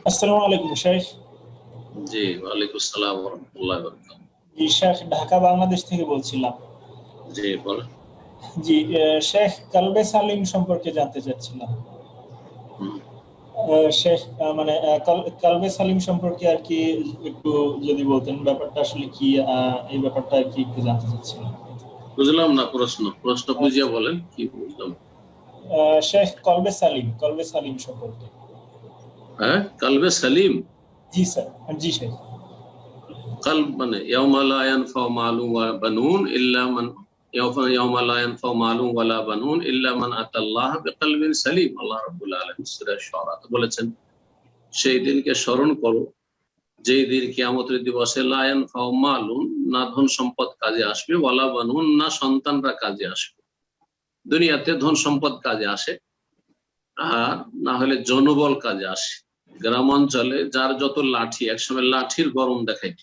আসসালামু আলাইকুম শেখ। জি, ওয়ালাইকুম আসসালাম ওয়া রাহমাতুল্লাহি ওয়া বারাকাতুহু। জি শেখ, ঢাকা বাংলাদেশ থেকে বলছিলাম। জি বলেন। জি শেখ, কালবে সালিম সম্পর্কে জানতে চাচ্ছিলাম। হুম। শেখ মানে কালবে সালিম সম্পর্কে আর কি একটু যদি বলতেন, ব্যাপারটা আসলে কি, এই ব্যাপারটা আর কি একটু জানতে চাচ্ছিলাম। বুঝলাম না প্রশ্ন বুঝিয়ে বলেন, কি বুঝলাম। শেখ, কলবে সালিম সম্পর্কে। হ্যাঁ, কালবে সালিম। জি স্যার। জি শেখ। কালব মানে ইয়াউমা লা ইয়ানফাউ মালুন ওয়া বানুন ইল্লা মান ইয়াউমা লা ইয়ানফাউ মালুন ওয়ালা বানুন ইল্লা মান আতাল্লাহ বিকলবিন সালিম। আল্লাহ রাব্বুল আলামিন সূরা শুআরা বলেছেন, সেই দিনকে স্মরণ করো যেই দিন কিয়ামতের দিবসে লা ইয়ানফাউ মালুন, না ধন সম্পদ কাজে আসবে, ওয়ালা বানুন, না সন্তানরা কাজে আসবে। দুনিয়াতে ধন সম্পদ কাজে আসে, আর না হলে জনবল কাজে আসে। গ্রাম অঞ্চলে যার যত লাঠি, একসময় লাঠির গরম দেখাইত,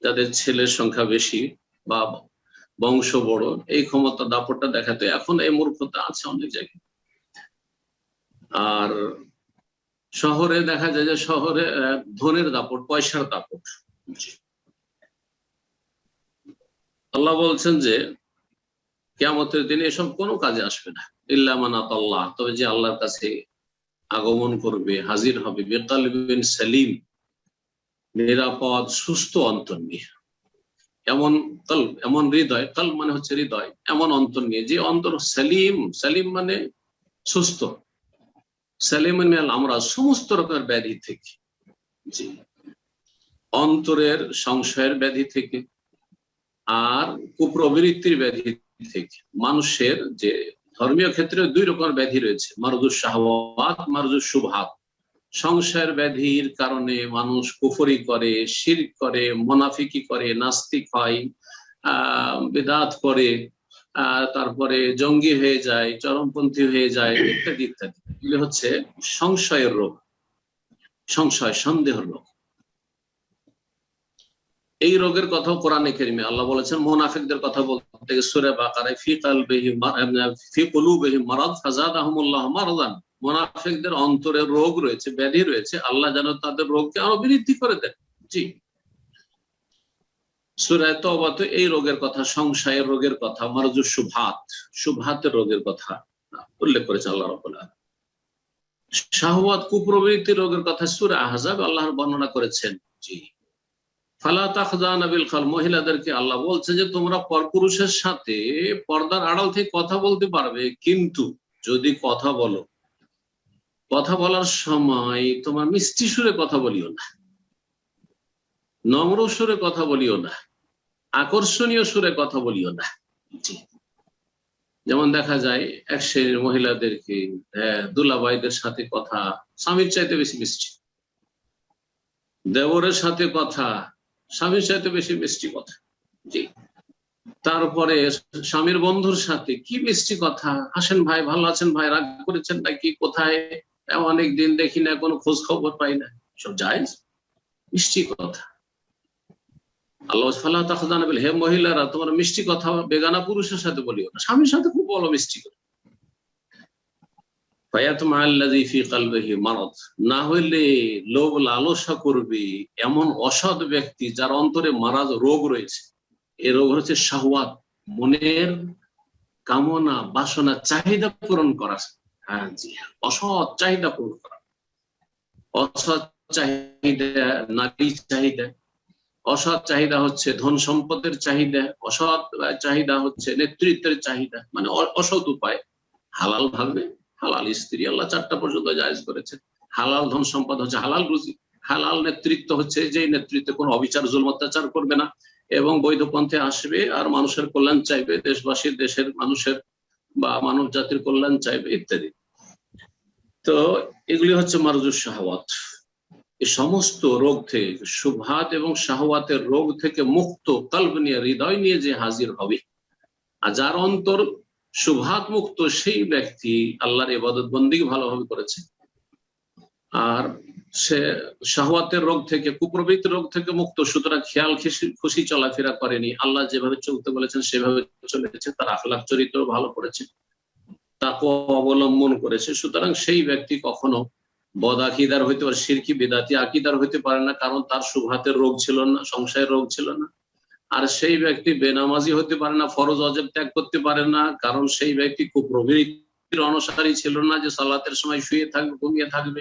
যাদের ছেলের সংখ্যা বেশি বা বংশ বড়, এই ক্ষমতা দাপটটা দেখাতো। এখন এই মূর্খতা আছে অনেক জায়গায়। আর শহরে দেখা যায় যে শহরে ধনের দাপট, পয়সার দাপট। আল্লাহ বলছেন যে কিয়ামতের দিনে এসব কোনো কাজে আসবে না, ইল্লা মান আতাল্লাহ, তবে যে আল্লাহর কাছে আগমন করবে, হাজির হবে, বিকালবিন সালিম, নিরাপদ সুস্থ অন্তর নিয়ে। এমন কলব, এমন হৃদয়, কলব মানে হচ্ছে হৃদয়, এমন অন্তর নিয়ে যে অন্তর সালিম। সালিম মানে সুস্থ, সালিম মানে আমরা সমস্ত রকমের ব্যাধি থেকে, জি, অন্তরের সংশয়ের ব্যাধি থেকে আর কুপ্রবৃত্তির ব্যাধি থেকে। মানুষের যে ধর্মীয় ক্ষেত্রে দুই রকমের ব্যাধি রয়েছে, মারুদুস শাহওয়াত, মারুদুস শুবহাত। সংশয়ের ব্যাধির কারণে মানুষ কুফরি করে, শিরক করে, মুনাফিকি করে, নাস্তিক হয়, বিদআত করে, তারপরে জঙ্গি হয়ে যায়, চরমপন্থী হয়ে যায়, ইত্যাদি ইত্যাদি। এগুলি হচ্ছে সংশয়ের রোগ, সংশয় সন্দেহের রোগ। এই রোগের কথাও কোরআনে কারিমে আল্লাহ বলেছেন। মুনাফিকদের কথা বলতে সূরা বাকারায় ফি কুলুবিহিম মারাদ ফাযাদাহুমুল্লাহু মারাদান, মুনাফিকদের অন্তরে রোগ রয়েছে, ব্যাধি রয়েছে, আল্লাহ যেন তাদের রোগকে আরো বৃদ্ধি করে দেন। জি, সূরা তাওবাতে এই রোগের কথা, সংশয়ের রোগের কথা, মারজুস শুবহাত, শুবহাতের রোগের কথা উল্লেখ করেছে আল্লাহ রাব্বুল আলামিন। শাহওয়াত, কুপ্রবৃত্তির রোগের কথা সূরা আহজাব আল্লাহর বর্ণনা করেছেন। জি, ফালা তাখযানা বিল কওল, মহিলাদেরকে আল্লাহ বলছে যে তোমরা পরপুরুষের সাথে পর্দার আড়াল থেকে কথা বলতে পারবে, কিন্তু যদি কথা বলো, কথা বলার সময় তোমার মিষ্টি সুরে কথা বলিও না, নম্র সুরে কথা বলিও না, আকর্ষণীয় সুরে কথা বলিও না। যেমন দেখা যায় এক শ্রেণীর মহিলাদেরকে দুলাভাইদের সাথে কথা স্বামীর চাইতে বেশি মিষ্টি, দেবরের সাথে কথা স্বামীর চাইতে বেশি মিষ্টি কথা। জি, তারপরে স্বামীর বন্ধুর সাথে কি মিষ্টি কথা, আসেন ভাই, ভালো আছেন ভাই, রাগ করেছেন নাকি, কোথায়, অনেক দিন দেখি না, কোনো খোঁজ খবর পাই না, সব জায়েজ মিষ্টি কথা। আল্লাহ ফালা তাখযানা বিল, হে মহিলারা তোমরা মিষ্টি কথা বেগানা পুরুষের সাথে বলিও না, স্বামীর সাথে খুব বলো মিষ্টি কথা। ফায়াতমা আল্লাযী ফী কলবিহি মারাদ, না হইলে লোভ লালসা করবে এমন অসৎ ব্যক্তি যার অন্তরে মারাজ, রোগ রয়েছে। এই রোগ হচ্ছে শাহওয়াত, মনের কামনা, বাসনা, চাহিদা পূরণ করা। হ্যাঁ জি, অসৎ চাহিদা পূরণ করা, অসৎ চাহিদা, নারী চাহিদা, অসৎ চাহিদা হচ্ছে ধন সম্পদের চাহিদা, অসৎ চাহিদা হচ্ছে নেতৃত্বের চাহিদা, মানে অসৎ উপায়। হালাল ভাবে, হালাল স্ত্রী আল্লাহ 4টা পর্যন্ত জায়েজ করেছে। হালাল ধন সম্পদ হচ্ছে হালাল রুজি, হালাল নেতৃত্ব হচ্ছে যে নেতৃত্বে কোনো অবিচার, জুলুম, অত্যাচার করবে না এবং বৈধ পন্থে আসবে আর মানুষের কল্যাণ চাইবে, দেশবাসীর, দেশের মানুষের বা মানব জাতির কল্যাণ চাইবে ইত্যাদি। তো এগুলি হচ্ছে মারজুস শাহওয়াত। এই সমস্ত রোগ থেকে, শুবহাত এবং শাহওয়াতের রোগ থেকে মুক্ত কলব নিয়ে, হৃদয় নিয়ে যে হাজির হবে, আর যার অন্তর শুবহাত মুক্ত, সেই ব্যক্তি আল্লাহর ইবাদত বন্দেগী ভালোভাবে করেছে, আর সে শাহওয়াতের রোগ থেকে, কুপ্রবৃত্তির রোগ থেকে মুক্ত, সুতরাং খেয়াল খুশি চলাফেরা করেনি, আল্লাহ যেভাবে চলতে বলেছেন সেভাবে চলেছে, তার আখলাক চরিত্র ভালো করেছে, তাকওয়া অবলম্বন করেছে। সুতরাং সেই ব্যক্তি কখনো বদ আকিদার হইতে পারে, শিরকি বিদাতি আকিদার হইতে পারে না, কারণ তার শুবহাতের রোগ ছিল না, সংশয়ের রোগ ছিল না। আর সেই ব্যক্তি বেনামাজি হতে পারে না, ফরজ ওয়াজিব ত্যাগ করতে পারে না, কারণ সেই ব্যক্তি খুব প্রবৃত্তির অনুসারী ছিল না যে সালাতের সময় শুয়ে থাকবে, ঘুমিয়ে থাকবে।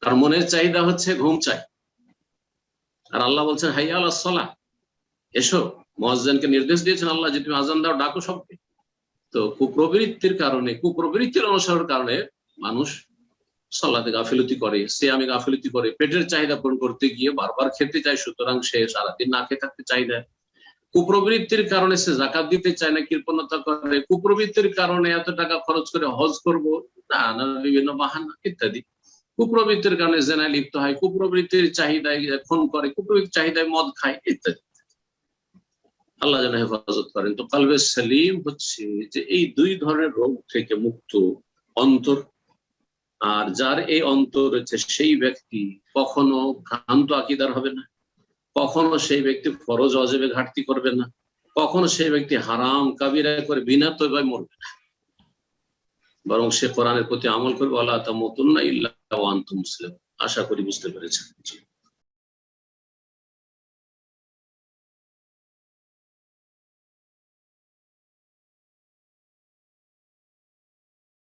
তার মনের চাহিদা হচ্ছে ঘুম চাই। আর আল্লাহ বলছেন হাইয়া আলাস সালাহ, এসো। মুয়াজ্জিনকে নির্দেশ দিয়েছেন আল্লাহ যে তুমি আজান দাও, ডাকো সবকে। তো কুপ্রবৃত্তির কারণে, কুপ্রবৃত্তির অনুসরণের কারণে মানুষ সালাতে গাফিলতি করে, সিয়ামে গাফিলতি করে, পেটের চাহিদা পূরণ করতে গিয়ে বারবার খেতে চায়, সুতরাং সে সারাদিন না খেয়ে থাকতে চাহিদা। কুপ্রবৃত্তির কারণে সে জাকাত দিতে চায় না, কৃপণতা করে। কুপ্রবৃত্তির কারণে এত টাকা খরচ করে হজ করব না, বিভিন্ন বাহানা ইত্যাদি। কুপ্রবৃত্তির কারণে জেনায় লিপ্ত হয়, কুপ্রবৃত্তির চাহিদায় খুন করে, কুপ্রবৃত্তির চাহিদায় মদ খায় ইত্যাদি। আল্লাহ যেন হেফাজত করেন। তো কলবে সালিম হচ্ছে যে এই দুই ধরনের রোগ থেকে মুক্ত অন্তর। আর যার এই অন্তর রয়েছে সেই ব্যক্তি কখনো ভ্রান্ত আকীদার হবে না, কখনো সেই ব্যক্তি ফরজ ওয়াজিবে ঘাটতি করবে না, কখনো সেই ব্যক্তি হারাম কাবিরা করে বিনা তওবায় মরবে না, বরং সে কোরআনের প্রতি আমল করবে। ওয়ালা তামুতুন্না ইল্লা ওয়া আনতুম মুসলিমুন। আশা করি বুঝতে পেরেছেন।